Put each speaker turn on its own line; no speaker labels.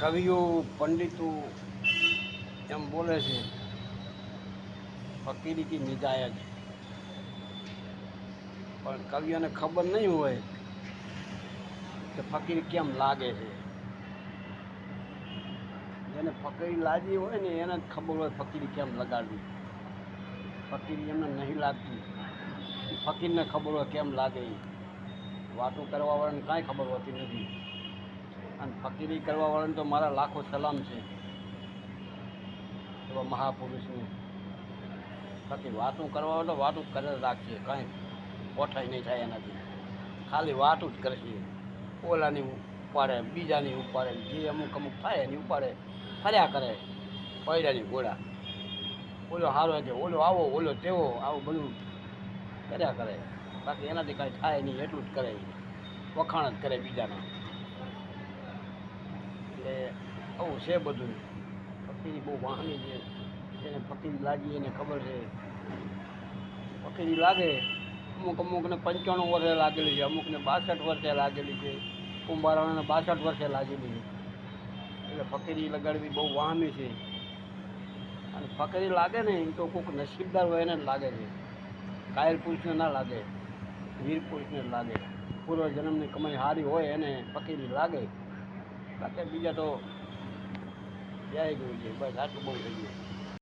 કવિઓ પંડિતો એમ બોલે છે ફકીરી કી નિજાયત, પણ કવિઓને ખબર નહીં હોય કે ફકીરી કેમ લાગે છે. જેને ફકીરી લાગી હોય ને એને જ ખબર હોય ફકીરી કેમ લગાડવી. ફકીરી એમને નહીં લાગતી, ફકીરને ખબર હોય કેમ લાગે. વાતો કરવાવાળાને કાંઈ ખબર હોતી નથી, અને ફકીરી કરવાવાળાને તો મારા લાખો સલામ છે. એવા મહાપુરુષને બાકી વાતું કરવા તો વાતું કરે રાખશે, કાંઈ કોઠાઈ નહીં થાય એનાથી. ખાલી વાતું જ કરશે, ઓલાની ઉપાડે, બીજાની ઉપાડે, જે અમુક અમુક થાય એની ઉપાડે ફર્યા કરે. પૈડાની ઘોડા, ઓલો સારો છે, ઓલો આવો, ઓલો તેવો, આવું બધું કર્યા કરે. બાકી એનાથી કાંઈ થાય નહીં, એટલું જ કરે, વખાણ જ કરે બીજાના. એટલે આવું છે બધું. ફકીરી બહુ વાહની છે, એને ફકીરી લાગી એને ખબર છે. ફકીરી લાગે અમુક અમુકને 95 વર્ષે લાગેલી છે, અમુકને 62 વર્ષે લાગેલી છે, કુંભારાને 62 વર્ષે લાગેલી છે. એટલે ફકીરી લગાડવી બહુ વાહમી છે. અને ફકીરી લાગે ને એ તો કોઈક નસીબદાર હોય એને જ લાગે છે. કાયર પુરુષને ના લાગે, વીર પુરુષને જ લાગે. પૂર્વ જન્મની કમાઈ સારી હોય એને ફકીરી લાગે. બાકી બીજા તો જાય ગયું છે. બસ આટલું બહુ થઈ ગયું.